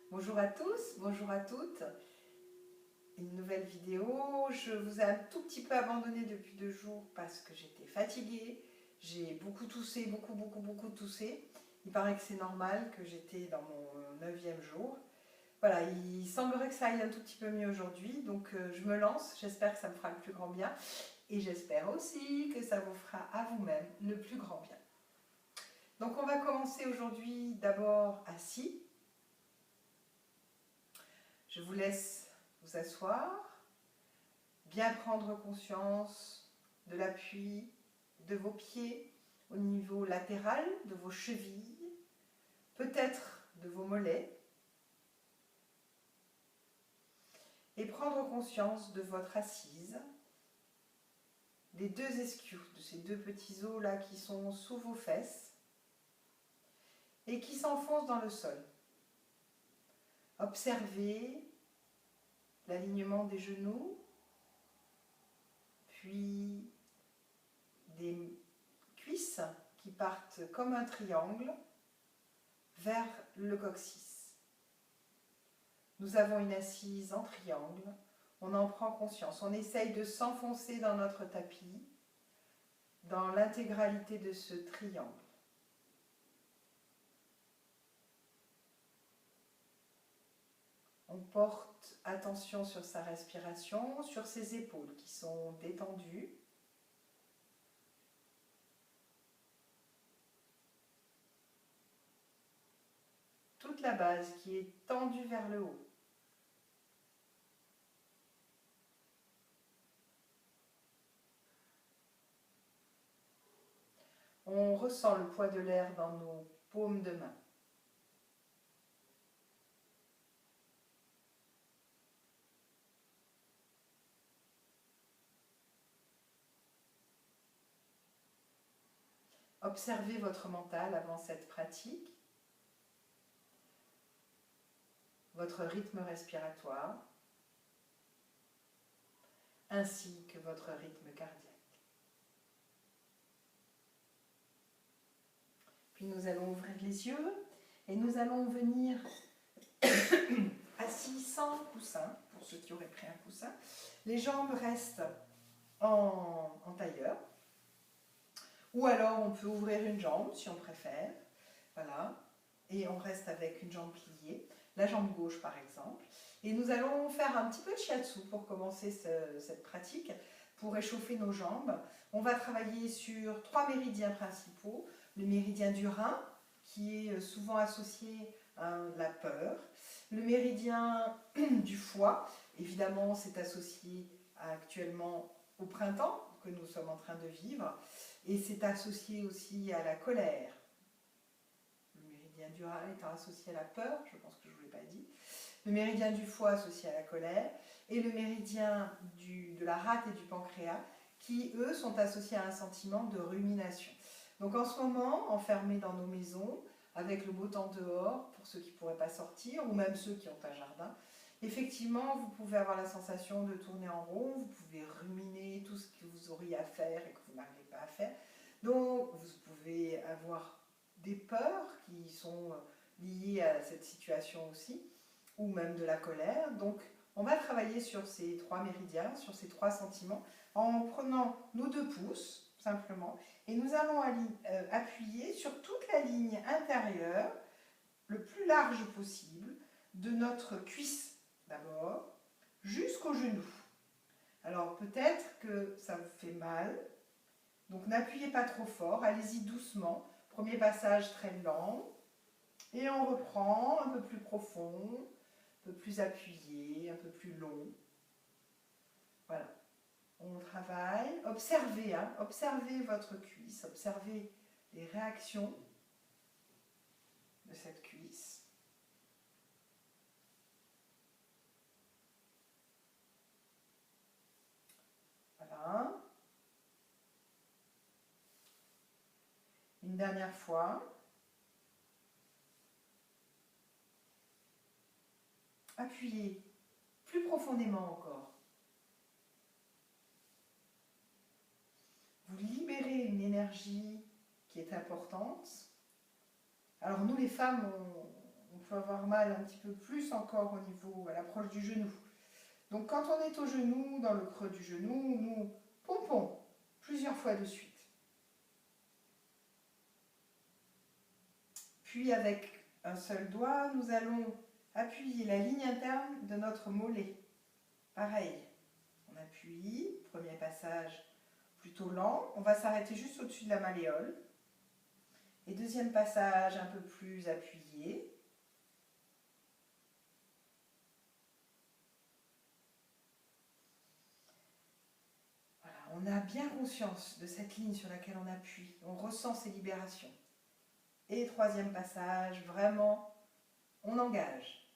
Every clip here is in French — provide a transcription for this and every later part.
Bonjour à tous, bonjour à toutes. Une nouvelle vidéo. Je vous ai un tout petit peu abandonné depuis 2 jours parce que j'étais fatiguée. J'ai beaucoup toussé, beaucoup toussé. Il paraît que c'est normal, que j'étais dans mon 9e jour. Voilà, il semblerait que ça aille un tout petit peu mieux aujourd'hui. Donc je me lance, j'espère que ça me fera le plus grand bien. Et j'espère aussi que ça vous fera à vous-même le plus grand bien. Donc on va commencer aujourd'hui d'abord assis. Je vous laisse vous asseoir, bien prendre conscience de l'appui de vos pieds au niveau latéral, de vos chevilles, peut-être de vos mollets, et prendre conscience de votre assise, des 2 ischios, de ces 2 petits os là qui sont sous vos fesses et qui s'enfoncent dans le sol. Observez l'alignement des genoux, puis des cuisses qui partent comme un triangle vers le coccyx. Nous avons une assise en triangle, on en prend conscience, on essaye de s'enfoncer dans notre tapis, dans l'intégralité de ce triangle. On porte attention sur sa respiration, sur ses épaules qui sont détendues. Toute la base qui est tendue vers le haut. On ressent le poids de l'air dans nos paumes de main. Observez votre mental avant cette pratique, votre rythme respiratoire, ainsi que votre rythme cardiaque. Puis nous allons ouvrir les yeux et nous allons venir assis sans coussin, pour ceux qui auraient pris un coussin. Les jambes restent en tailleur. Ou alors on peut ouvrir une jambe si on préfère. Voilà. Et on reste avec une jambe pliée, la jambe gauche par exemple. Et nous allons faire un petit peu de shiatsu pour commencer cette pratique, pour réchauffer nos jambes. On va travailler sur 3 méridiens principaux. Le méridien du rein, qui est souvent associé à la peur. Le méridien du foie, évidemment c'est associé actuellement au printemps que nous sommes en train de vivre. Et c'est associé aussi à la colère. Le méridien du rein étant associé à la peur, je pense que je ne vous l'ai pas dit. Le méridien du foie associé à la colère. Et le méridien de la rate et du pancréas, qui eux sont associés à un sentiment de rumination. Donc en ce moment, enfermés dans nos maisons, avec le beau temps dehors, pour ceux qui ne pourraient pas sortir, ou même ceux qui ont un jardin, effectivement, vous pouvez avoir la sensation de tourner en rond, vous pouvez ruminer tout ce que vous auriez à faire et que vous n'arrivez pas à faire. Donc, vous pouvez avoir des peurs qui sont liées à cette situation aussi, ou même de la colère. Donc, on va travailler sur ces 3 méridiens, sur ces 3 sentiments, en prenant nos 2 pouces, simplement, et nous allons appuyer sur toute la ligne intérieure, le plus large possible, de notre cuisse d'abord, jusqu'au genou. Alors peut-être que ça vous fait mal, donc n'appuyez pas trop fort, allez-y doucement. Premier passage très lent, et on reprend un peu plus profond, un peu plus appuyé, un peu plus long. Voilà, on travaille, observez, observez votre cuisse, observez les réactions de cette cuisse. Voilà. Une dernière fois. Appuyez plus profondément encore. Vous libérez une énergie qui est importante. Alors nous les femmes, on peut avoir mal un petit peu plus encore au niveau, à l'approche du genou. Donc quand on est au genou, dans le creux du genou, nous pompons plusieurs fois de suite. Puis avec un seul doigt, nous allons appuyer la ligne interne de notre mollet. Pareil, on appuie, premier passage plutôt lent, on va s'arrêter juste au-dessus de la malléole. Et deuxième passage un peu plus appuyé. Voilà, on a bien conscience de cette ligne sur laquelle on appuie, on ressent ces libérations. Et troisième passage, vraiment, on engage.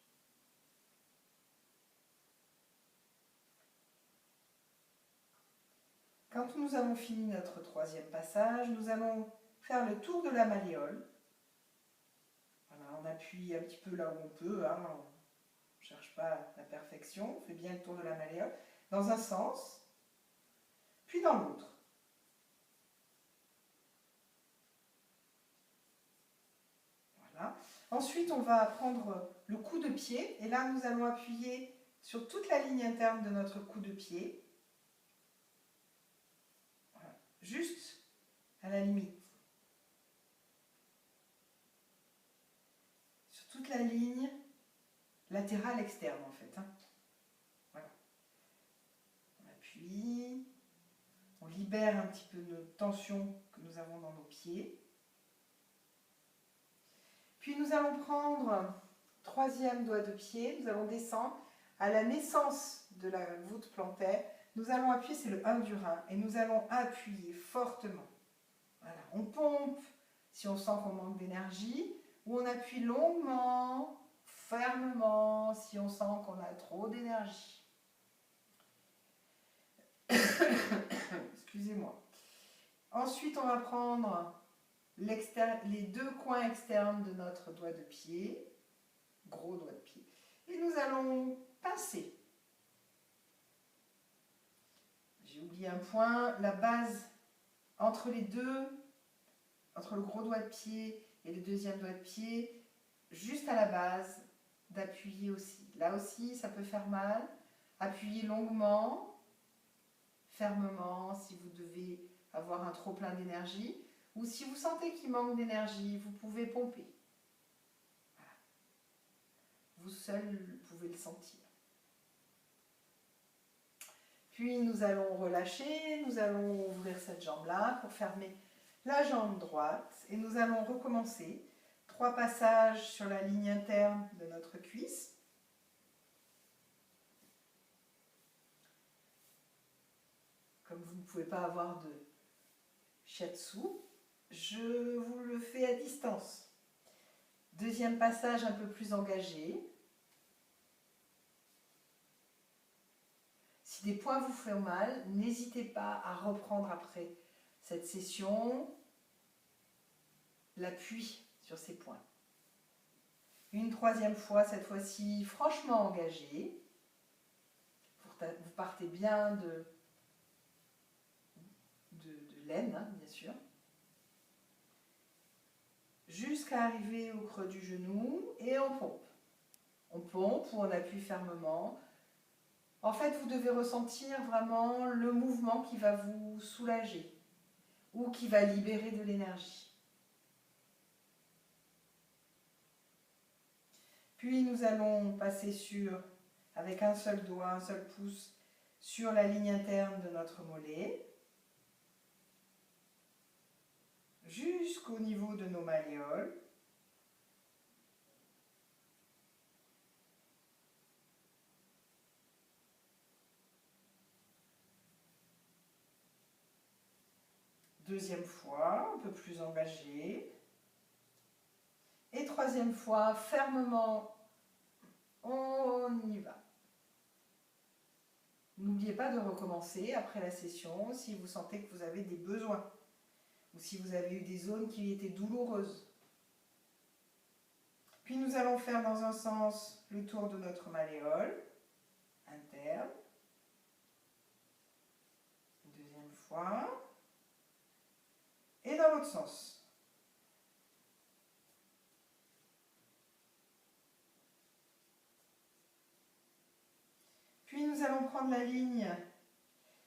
Quand nous avons fini notre troisième passage, nous allons faire le tour de la malléole. Voilà, on appuie un petit peu là où on peut, hein, on ne cherche pas la perfection, on fait bien le tour de la malléole, dans un sens, puis dans l'autre. Voilà. Ensuite, on va prendre le coup de pied, et là nous allons appuyer sur toute la ligne interne de notre coup de pied. Juste à la limite. Sur toute la ligne latérale externe en fait. Hein. Voilà. On appuie, on libère un petit peu nos tensions que nous avons dans nos pieds. Puis nous allons prendre troisième doigt de pied, nous allons descendre à la naissance de la voûte plantaire. Nous allons appuyer, c'est le 1 du rein, et nous allons appuyer fortement. Voilà, on pompe si on sent qu'on manque d'énergie, ou on appuie longuement, fermement, si on sent qu'on a trop d'énergie. Excusez-moi. Ensuite, on va prendre les deux coins externes de notre doigt de pied, gros doigt de pied, et nous allons pincer. J'ai oublié un point, la base entre les deux, entre le gros doigt de pied et le deuxième doigt de pied, juste à la base, d'appuyer aussi. Là aussi, ça peut faire mal. Appuyez longuement, fermement, si vous devez avoir un trop plein d'énergie. Ou si vous sentez qu'il manque d'énergie, vous pouvez pomper. Voilà. Vous seul pouvez le sentir. Puis nous allons relâcher, nous allons ouvrir cette jambe-là pour fermer la jambe droite. Et nous allons recommencer. 3 passages sur la ligne interne de notre cuisse. Comme vous ne pouvez pas avoir de shiatsu, je vous le fais à distance. Deuxième passage un peu plus engagé. Si des points vous font mal, n'hésitez pas à reprendre après cette session l'appui sur ces points. Une troisième fois, cette fois-ci franchement engagé. Vous partez bien de l'aine, hein, bien sûr. Jusqu'à arriver au creux du genou et on pompe. On pompe ou on appuie fermement. En fait, vous devez ressentir vraiment le mouvement qui va vous soulager ou qui va libérer de l'énergie. Puis nous allons passer avec un seul doigt, un seul pouce, sur la ligne interne de notre mollet, jusqu'au niveau de nos malléoles. Deuxième fois, un peu plus engagé. Et troisième fois, fermement, on y va. N'oubliez pas de recommencer après la session si vous sentez que vous avez des besoins ou si vous avez eu des zones qui étaient douloureuses. Puis nous allons faire dans un sens le tour de notre malléole interne. Deuxième fois. Et dans l'autre sens. nous allons prendre la ligne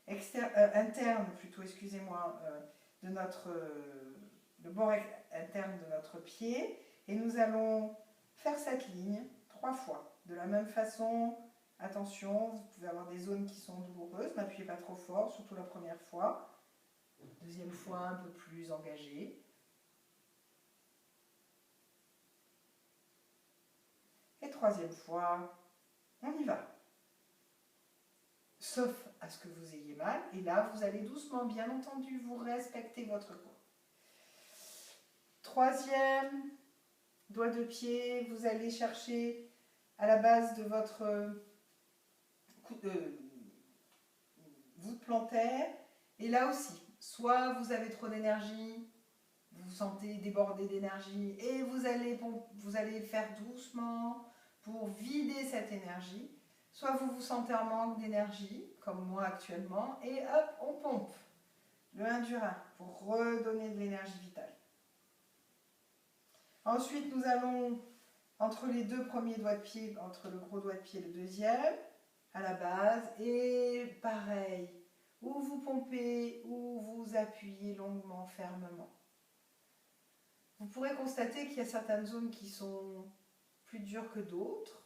interne, plutôt, excusez-moi, de le bord interne de notre pied. Et nous allons faire cette ligne 3 fois. De la même façon, attention, vous pouvez avoir des zones qui sont douloureuses. N'appuyez pas trop fort, surtout la première fois. Deuxième fois, un peu plus engagé. Et troisième fois, on y va. Sauf à ce que vous ayez mal. Et là, vous allez doucement, bien entendu, vous respectez votre corps. Troisième doigt de pied, vous allez chercher à la base de votre voûte plantaire. Et là aussi, soit vous avez trop d'énergie, vous vous sentez débordé d'énergie et vous allez faire doucement pour vider cette énergie. Soit vous vous sentez en manque d'énergie, comme moi actuellement, et hop, on pompe le 1 du rein pour redonner de l'énergie vitale. Ensuite, nous allons, entre les deux premiers doigts de pied, entre le gros doigt de pied et le deuxième, à la base, et pareil, ou vous pompez, ou vous appuyez longuement, fermement. Vous pourrez constater qu'il y a certaines zones qui sont plus dures que d'autres.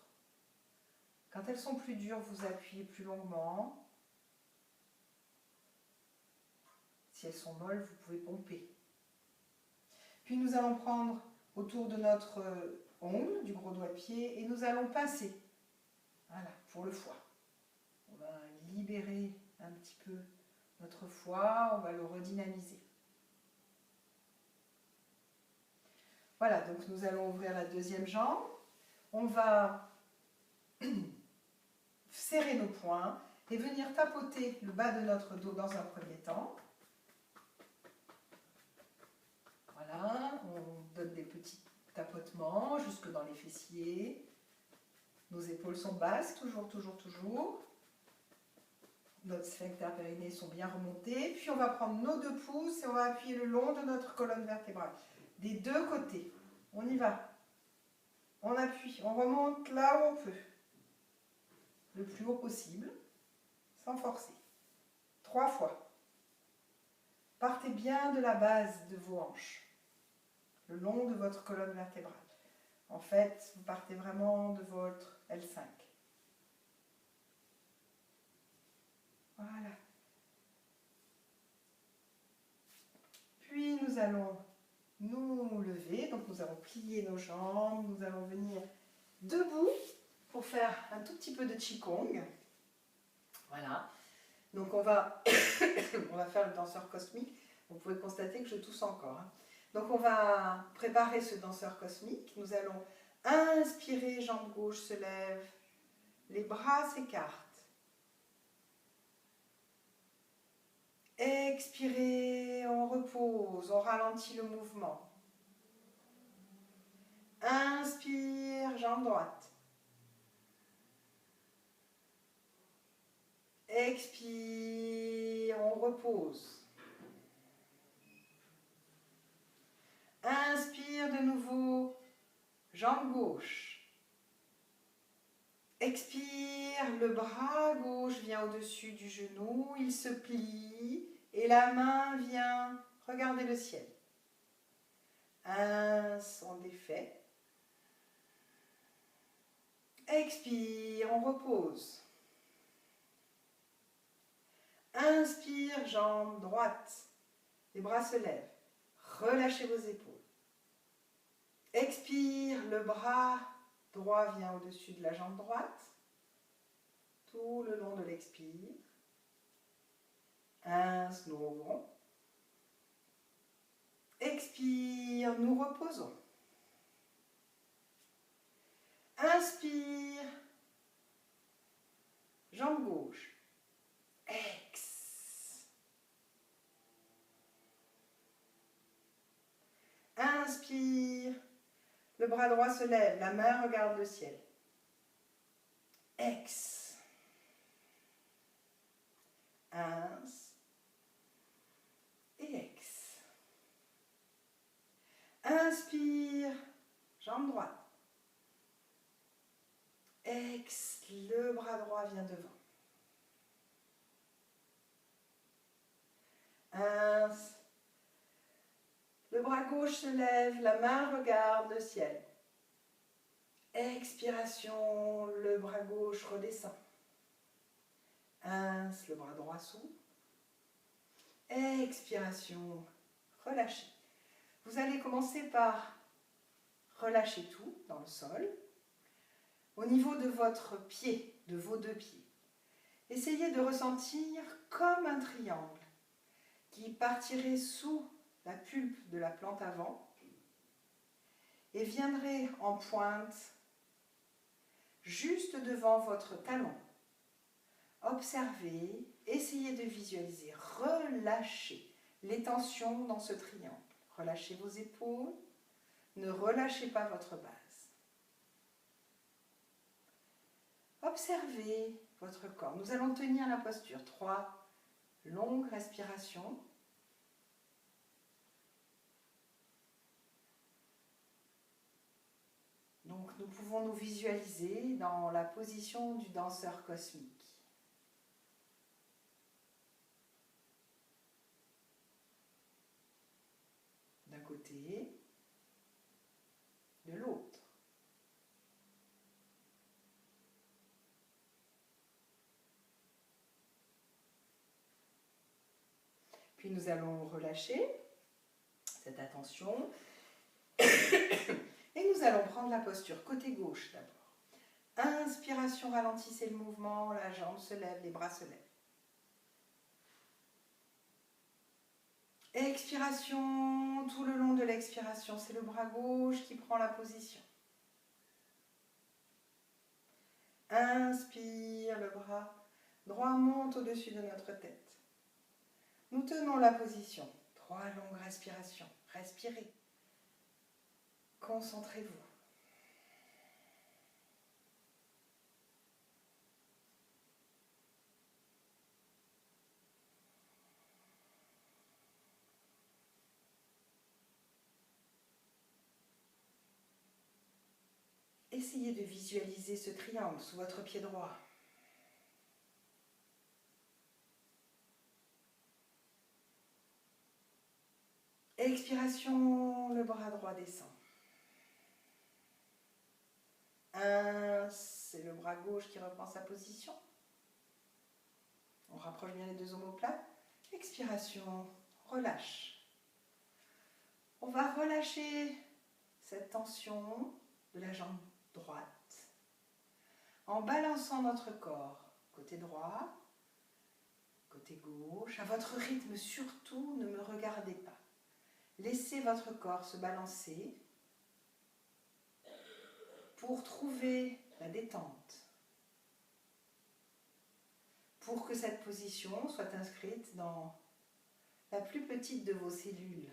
Quand elles sont plus dures, vous appuyez plus longuement. Si elles sont molles, vous pouvez pomper. Puis nous allons prendre autour de notre ongle, du gros doigt de pied, et nous allons pincer. Voilà, pour le foie. On va libérer un petit peu notre foie, on va le redynamiser. Voilà, donc nous allons ouvrir la deuxième jambe. On va serrer nos poings et venir tapoter le bas de notre dos dans un premier temps. Voilà, on donne des petits tapotements jusque dans les fessiers. Nos épaules sont basses, toujours, toujours, toujours. Notre sphincter périnée sont bien remontés. Puis on va prendre nos 2 pouces et on va appuyer le long de notre colonne vertébrale. Des 2 côtés. On y va. On appuie, on remonte là où on peut. Le plus haut possible, sans forcer. 3 fois. Partez bien de la base de vos hanches, le long de votre colonne vertébrale. En fait, vous partez vraiment de votre L5. Voilà. Puis nous allons nous lever, donc nous allons plier nos jambes, nous allons venir debout pour faire un tout petit peu de Qigong. Voilà. Donc on va faire le danseur cosmique. Vous pouvez constater que je tousse encore. Donc on va préparer ce danseur cosmique. Nous allons inspirer, jambe gauche se lève, les bras s'écartent. Expirez, on repose, on ralentit le mouvement. Inspire, jambe droite. Expire, on repose. Inspire de nouveau, jambe gauche. Expire, le bras gauche vient au-dessus du genou, il se plie et la main vient regarder le ciel. On défait. Expire, on repose. Inspire, jambe droite. Les bras se lèvent. Relâchez vos épaules. Expire, le bras droit vient au-dessus de la jambe droite. Tout le long de l'expire. Nous ouvrons. Expire, nous reposons. Inspire, jambe gauche. Inspire, le bras droit se lève, la main regarde le ciel. Ex. Ins et ex. Inspire, jambe droite. Ex, le bras droit vient devant. gauche se lève, la main regarde le ciel. Expiration, le bras gauche redescend. Le bras droit s'ouvre. Expiration, relâchez. Vous allez commencer par relâcher tout dans le sol. Au niveau de votre pied, de vos deux pieds, essayez de ressentir comme un triangle qui partirait sous la pulpe de la plante avant et viendrait en pointe juste devant votre talon. Observez, essayez de visualiser, relâchez les tensions dans ce triangle. Relâchez vos épaules, ne relâchez pas votre base. Observez votre corps. Nous allons tenir la posture. 3 longues respirations. Donc nous pouvons nous visualiser dans la position du danseur cosmique. D'un côté, de l'autre. Puis nous allons relâcher cette attention et nous allons prendre la posture côté gauche d'abord. Inspiration, ralentissez le mouvement, la jambe se lève, les bras se lèvent. Expiration, tout le long de l'expiration, c'est le bras gauche qui prend la position. Inspire, le bras droit monte au-dessus de notre tête. Nous tenons la position. 3 longues respirations. Respirez. Concentrez-vous. Essayez de visualiser ce triangle sous votre pied droit. Expiration, le bras droit descend. C'est le bras gauche qui reprend sa position. On rapproche bien les deux omoplates. Expiration, relâche. On va relâcher cette tension de la jambe droite en balançant notre corps côté droit, côté gauche, à votre rythme. Surtout, ne me regardez pas. Laissez votre corps se balancer pour trouver la détente, pour que cette position soit inscrite dans la plus petite de vos cellules.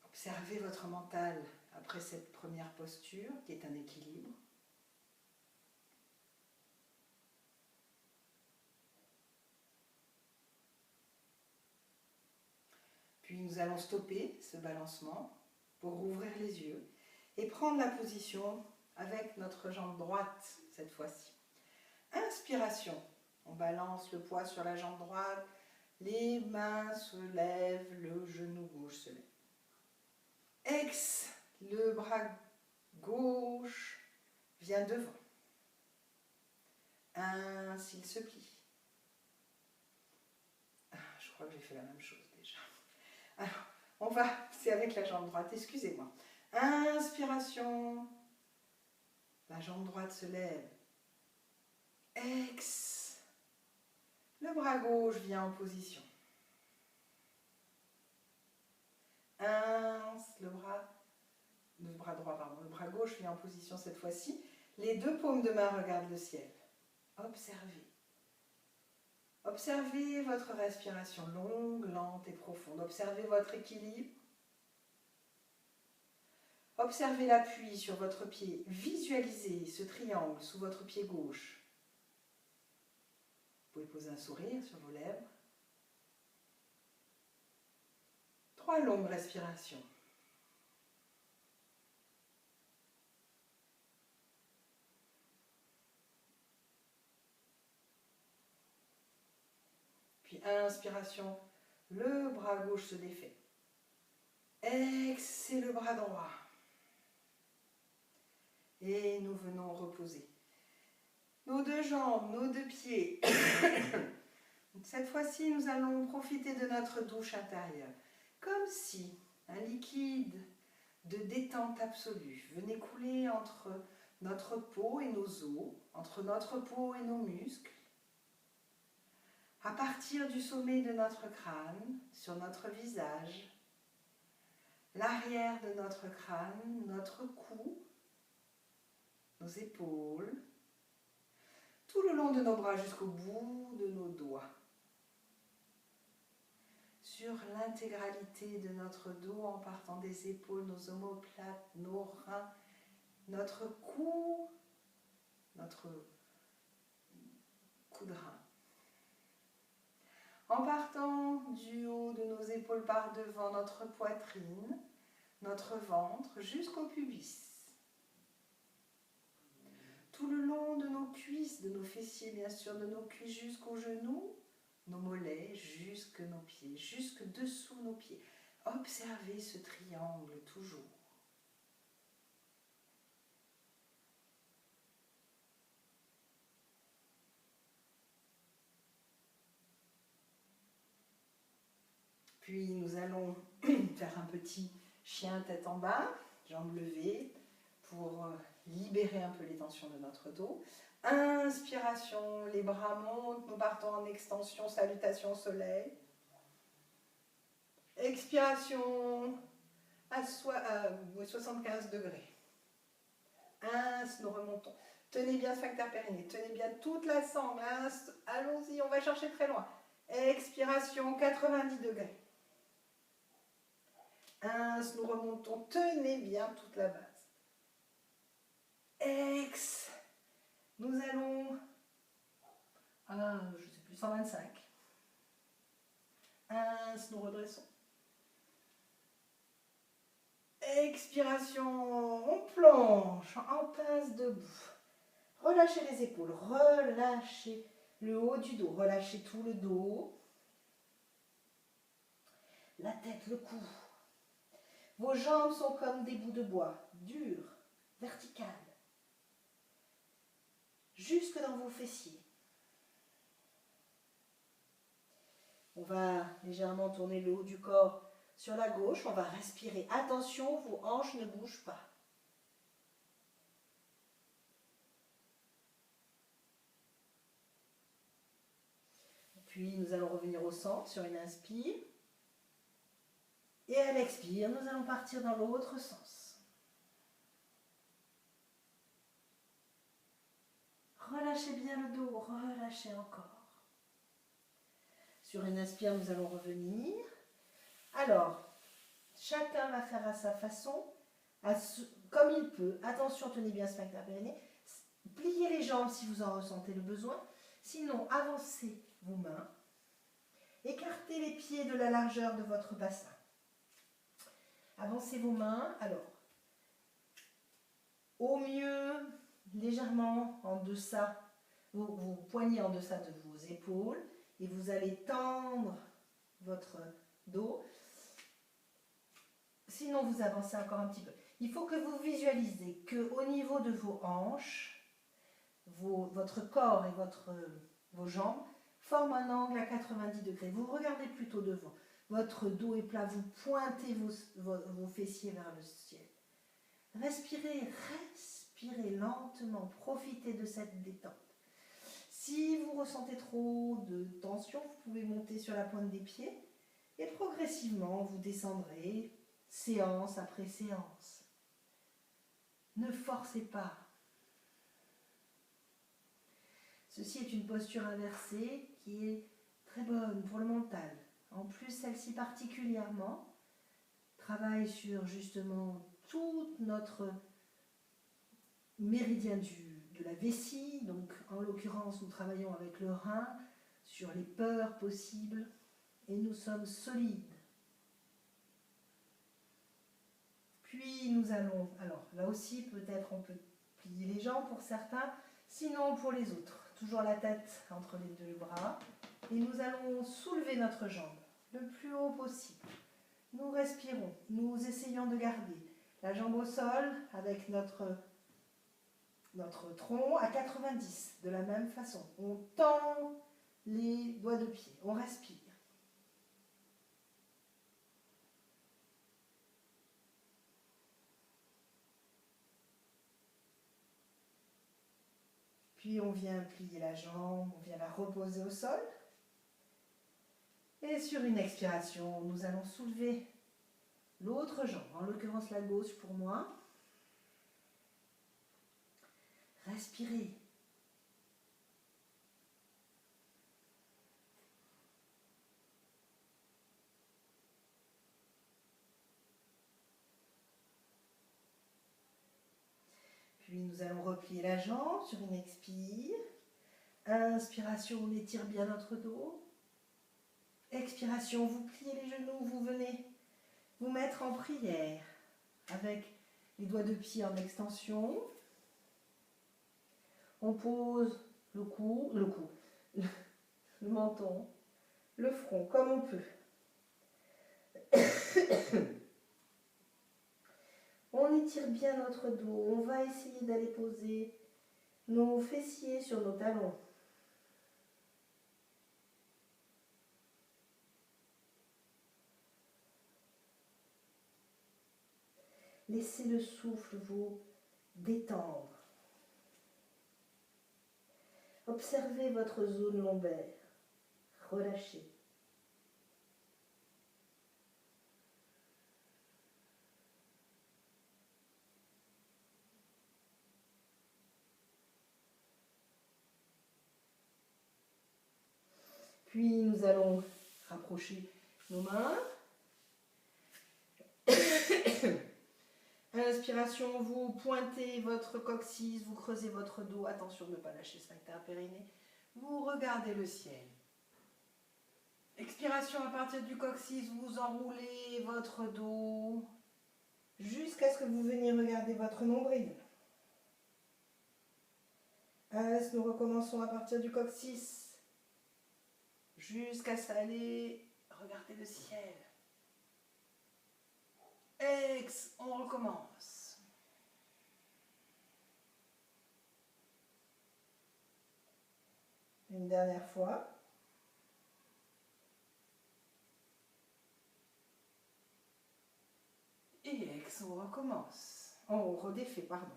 Observez votre mental après cette première posture qui est un équilibre. Puis nous allons stopper ce balancement pour rouvrir les yeux et prendre la position avec notre jambe droite cette fois-ci. Inspiration, on balance le poids sur la jambe droite, les mains se lèvent, le genou gauche se lève. Ex, le bras gauche vient devant. S'il se plie. Je crois que j'ai fait la même chose déjà. Alors, on va, c'est avec la jambe droite, excusez-moi. Inspiration, la jambe droite se lève. Ex, le bras gauche vient en position. Le bras droit, pardon, le bras gauche vient en position cette fois-ci. Les deux paumes de main regardent le ciel. Observez. Observez votre respiration longue, lente et profonde. Observez votre équilibre. Observez l'appui sur votre pied. Visualisez ce triangle sous votre pied gauche. Vous pouvez poser un sourire sur vos lèvres. 3 longues respirations. Puis inspiration, le bras gauche se défait. Exhalez le bras droit. Et nous venons reposer nos deux jambes, nos deux pieds. Cette fois-ci, nous allons profiter de notre douche intérieure. Comme si un liquide de détente absolue venait couler entre notre peau et nos os, entre notre peau et nos muscles, à partir du sommet de notre crâne, sur notre visage, l'arrière de notre crâne, notre cou, nos épaules, tout le long de nos bras jusqu'au bout de nos doigts. Sur l'intégralité de notre dos en partant des épaules, nos omoplates, nos reins, notre cou, notre cou de rein. En partant du haut de nos épaules par devant notre poitrine, notre ventre jusqu'au pubis. Tout le long de nos cuisses, de nos fessiers bien sûr, de nos cuisses jusqu'aux genoux, nos mollets jusque nos pieds, jusque dessous nos pieds. Observez ce triangle toujours. Puis nous allons faire un petit chien tête en bas, jambes levées, pour libérer un peu les tensions de notre dos. Inspiration, les bras montent, nous partons en extension, salutation au soleil. Expiration à 75 degrés. Nous remontons. Tenez bien sphincter périnée, tenez bien toute la sangle. Allons-y, on va chercher très loin. Expiration, 90 degrés. Nous remontons, tenez bien toute la base. Nous allons à, je ne sais plus, 125. Nous redressons. Expiration, on plonge en pince debout. Relâchez les épaules, relâchez le haut du dos, relâchez tout le dos. La tête, le cou. Vos jambes sont comme des bouts de bois, durs, verticales. Jusque dans vos fessiers. On va légèrement tourner le haut du corps sur la gauche. On va respirer. Attention, vos hanches ne bougent pas. Puis nous allons revenir au centre sur une inspire. Et à l'expire, nous allons partir dans l'autre sens. Relâchez bien le dos, relâchez encore. Sur une inspire, nous allons revenir. Alors, chacun va faire à sa façon, comme il peut. Attention, tenez bien sphincter périnée. Pliez les jambes si vous en ressentez le besoin. Sinon, avancez vos mains. Écartez les pieds de la largeur de votre bassin. Avancez vos mains. Alors, au mieux, légèrement en deçà, vos poignets en deçà de vos épaules. Et vous allez tendre votre dos. Sinon, vous avancez encore un petit peu. Il faut que vous visualisez qu'au niveau de vos hanches, votre corps et vos jambes forment un angle à 90 degrés. Vous regardez plutôt devant. Votre dos est plat. Vous pointez vos fessiers vers le ciel. Respirez, respirez lentement. Profitez de cette détente. Si vous ressentez trop de tension, vous pouvez monter sur la pointe des pieds et progressivement vous descendrez séance après séance. Ne forcez pas. Ceci est une posture inversée qui est très bonne pour le mental. En plus, celle-ci particulièrement travaille sur justement tout notre méridien de la vessie. Donc, en l'occurrence, nous travaillons avec le rein sur les peurs possibles et nous sommes solides. Puis nous allons, alors là aussi peut-être on peut plier les jambes pour certains, sinon pour les autres. Toujours la tête entre les deux bras. Et nous allons soulever notre jambe le plus haut possible. Nous respirons, nous essayons de garder la jambe au sol avec notre tronc à 90, de la même façon. On tend les doigts de pied, on respire. Puis on vient plier la jambe, on vient la reposer au sol. Et sur une expiration, nous allons soulever l'autre jambe, en l'occurrence la gauche pour moi. Respirez. Puis nous allons replier la jambe sur une expire. Inspiration, on étire bien notre dos. Expiration, vous pliez les genoux, vous venez vous mettre en prière avec les doigts de pied en extension. On pose le menton, le front comme on peut. On étire bien notre dos, on va essayer d'aller poser nos fessiers sur nos talons. Laissez le souffle vous détendre. Observez votre zone lombaire. Relâchez. Puis nous allons rapprocher nos mains. Inspiration, vous pointez votre coccyx, vous creusez votre dos. Attention de ne pas lâcher le sphincter périnée. Vous regardez le ciel. Expiration, à partir du coccyx, vous enroulez votre dos jusqu'à ce que vous veniez regarder votre nombril. Nous recommençons à partir du coccyx jusqu'à aller regarder le ciel. Ex, on recommence. Une dernière fois. Et ex, on recommence. On redéfait, pardon.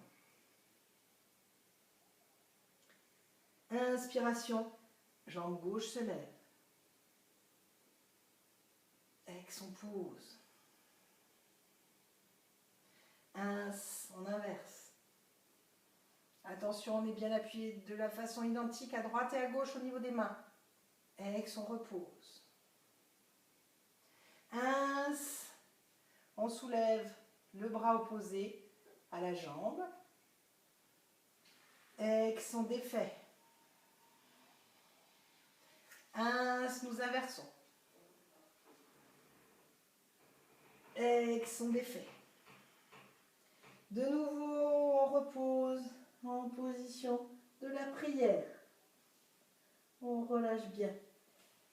Inspiration, jambe gauche se lève. Ex, on pose. On inverse. Attention, on est bien appuyé de la façon identique à droite et à gauche au niveau des mains. Ex, on repose. On soulève le bras opposé à la jambe. Ex, on défait. Nous inversons. Ex, on défait. De nouveau, on repose en position de la prière. On relâche bien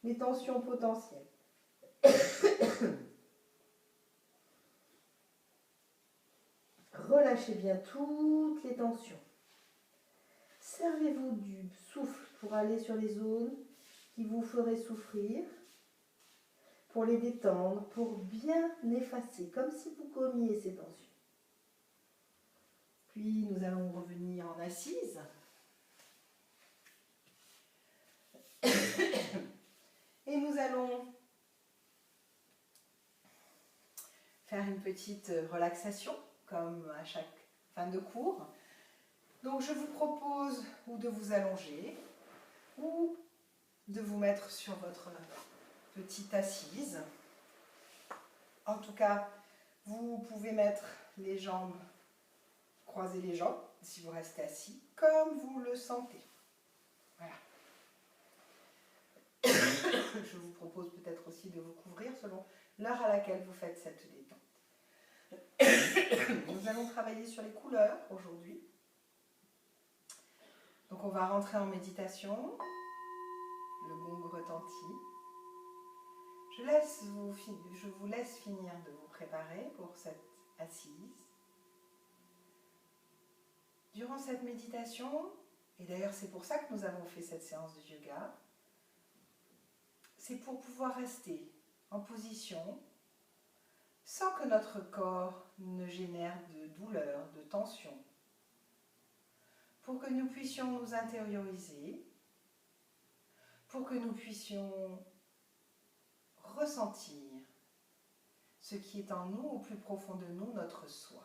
les tensions potentielles. Relâchez bien toutes les tensions. Servez-vous du souffle pour aller sur les zones qui vous feraient souffrir, pour les détendre, pour bien effacer, comme si vous gommiez ces tensions. Puis nous allons revenir en assise. Et nous allons faire une petite relaxation, comme à chaque fin de cours. Donc je vous propose ou de vous allonger, ou de vous mettre sur votre petite assise. En tout cas, vous pouvez mettre les jambes, croiser les jambes, si vous restez assis, comme vous le sentez. Voilà. Je vous propose peut-être aussi de vous couvrir selon l'heure à laquelle vous faites cette détente. Nous allons travailler sur les couleurs aujourd'hui. Donc on va rentrer en méditation. Le gong retentit. ressenti. Je vous laisse finir de vous préparer pour cette assise. Durant cette méditation, et d'ailleurs c'est pour ça que nous avons fait cette séance de yoga, c'est pour pouvoir rester en position sans que notre corps ne génère de douleur, de tension, pour que nous puissions nous intérioriser, pour que nous puissions ressentir ce qui est en nous, au plus profond de nous, notre soi,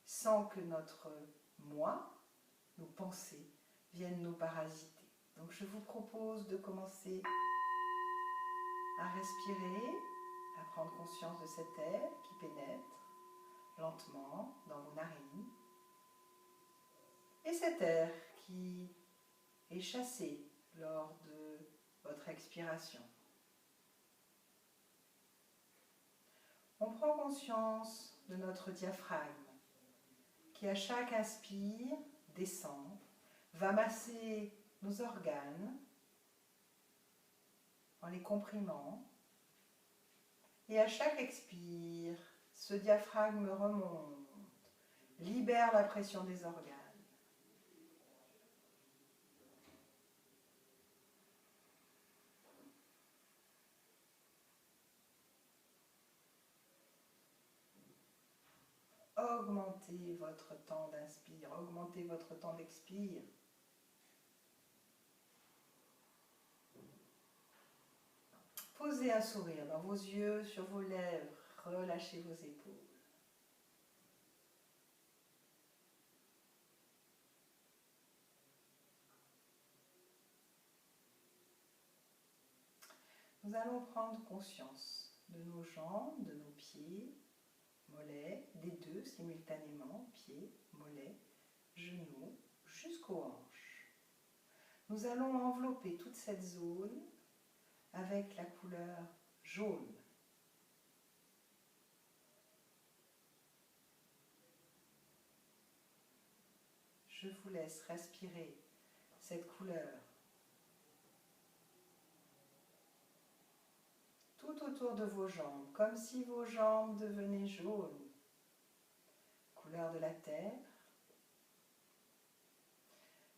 sans que notre moi, nos pensées, viennent nous parasiter. Donc je vous propose de commencer à respirer, à prendre conscience de cet air qui pénètre lentement dans vos narines et cet air qui est chassé lors de votre expiration. On prend conscience de notre diaphragme qui à chaque inspire descend, va masser nos organes en les comprimant et à chaque expire, ce diaphragme remonte, libère la pression des organes. Augmentez votre temps d'inspire, augmentez votre temps d'expire. Posez un sourire dans vos yeux, sur vos lèvres, relâchez vos épaules. Nous allons prendre conscience de nos jambes, de nos pieds, mollets, des deux simultanément, pieds, mollets, genoux, jusqu'aux hanches. Nous allons envelopper toute cette zone avec la couleur jaune. Je vous laisse respirer cette couleur tout autour de vos jambes, comme si vos jambes devenaient jaunes. Couleur de la terre,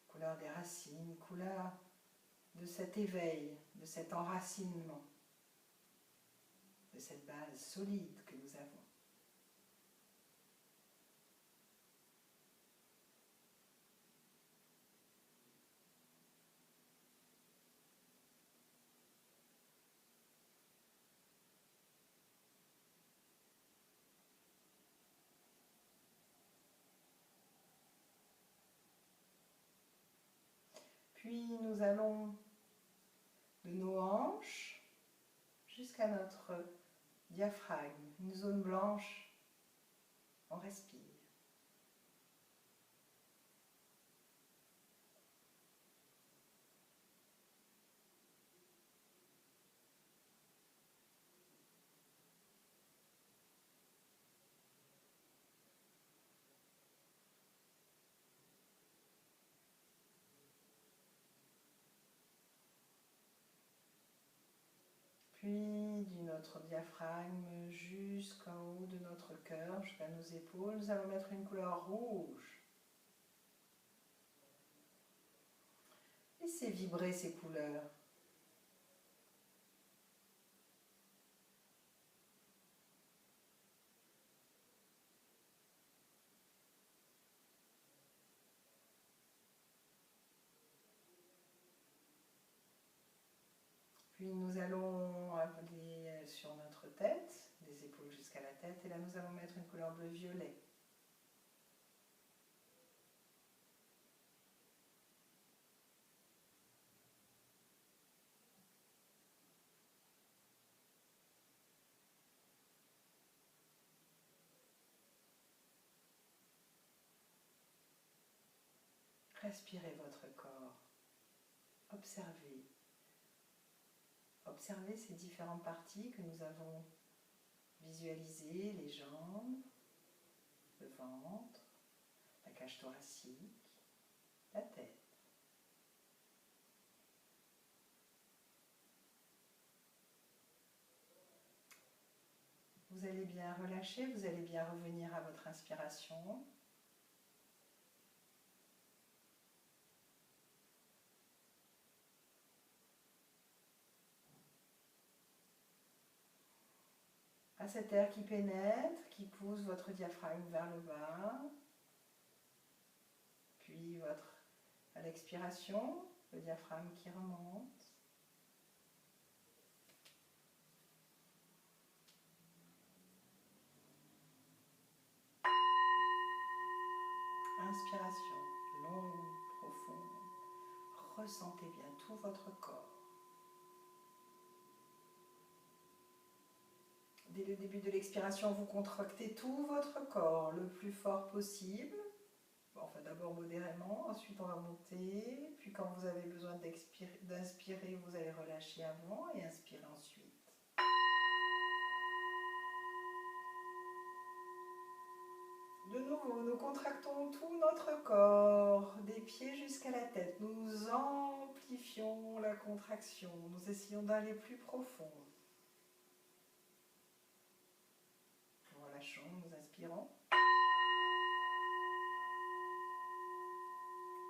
couleur des racines, couleur de cet éveil, de cet enracinement, de cette base solide que nous avons. Puis nous allons de nos hanches jusqu'à notre diaphragme, une zone blanche, on respire. Puis de notre diaphragme jusqu'en haut de notre cœur, jusqu'à nos épaules, nous allons mettre une couleur rouge. Laissez vibrer ces couleurs. Puis nous allons aller sur notre tête, des épaules jusqu'à la tête, et là nous allons mettre une couleur bleu-violet. Respirez votre corps, observez. Observez ces différentes parties que nous avons visualisées, les jambes, le ventre, la cage thoracique, la tête. Vous allez bien relâcher, vous allez bien revenir à votre inspiration. À cet air qui pénètre, qui pousse votre diaphragme vers le bas. Puis à l'expiration, le diaphragme qui remonte. Inspiration longue, profonde. Ressentez bien tout votre corps. Dès le début de l'expiration, vous contractez tout votre corps le plus fort possible. Enfin, d'abord modérément, ensuite on va monter. Puis quand vous avez besoin d'inspirer, vous allez relâcher avant et inspirer ensuite. De nouveau, nous contractons tout notre corps, des pieds jusqu'à la tête. Nous amplifions la contraction. Nous essayons d'aller plus profond. Nous relâchons, nous inspirons.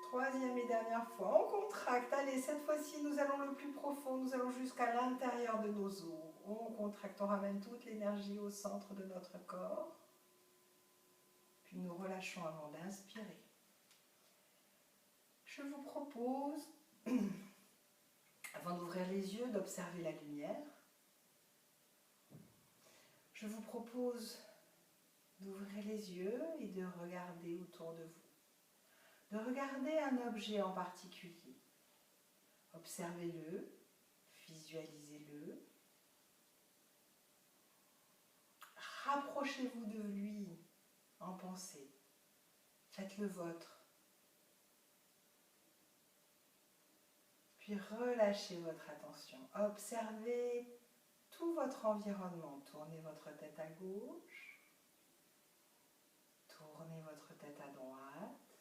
Troisième et dernière fois, on contracte. Allez, cette fois-ci, nous allons le plus profond. Nous allons jusqu'à l'intérieur de nos os. On contracte, on ramène toute l'énergie au centre de notre corps. Puis nous relâchons avant d'inspirer. Je vous propose, avant d'ouvrir les yeux, d'observer la lumière. Je vous propose d'ouvrir les yeux et de regarder autour de vous. De regarder un objet en particulier. Observez-le, visualisez-le. Rapprochez-vous de lui en pensée. Faites le vôtre. Puis relâchez votre attention. Observez tout votre environnement. Tournez votre tête à gauche. Tournez votre tête à droite.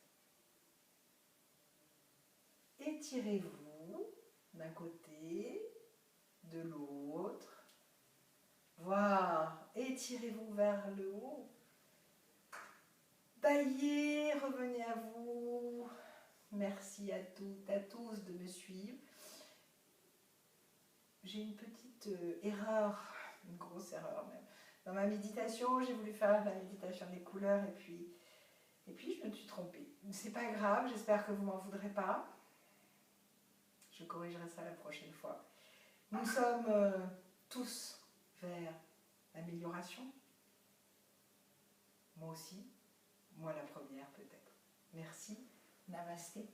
Étirez-vous d'un côté, de l'autre. Voire étirez-vous vers le haut. Baillez, revenez à vous. Merci à toutes, à tous de me suivre. J'ai une petite erreur, une grosse erreur même. Dans ma méditation, j'ai voulu faire la méditation des couleurs et puis je me suis trompée. C'est pas grave, j'espère que vous m'en voudrez pas. Je corrigerai ça la prochaine fois. Nous sommes tous vers l'amélioration. Moi aussi, moi la première peut-être. Merci, namasté.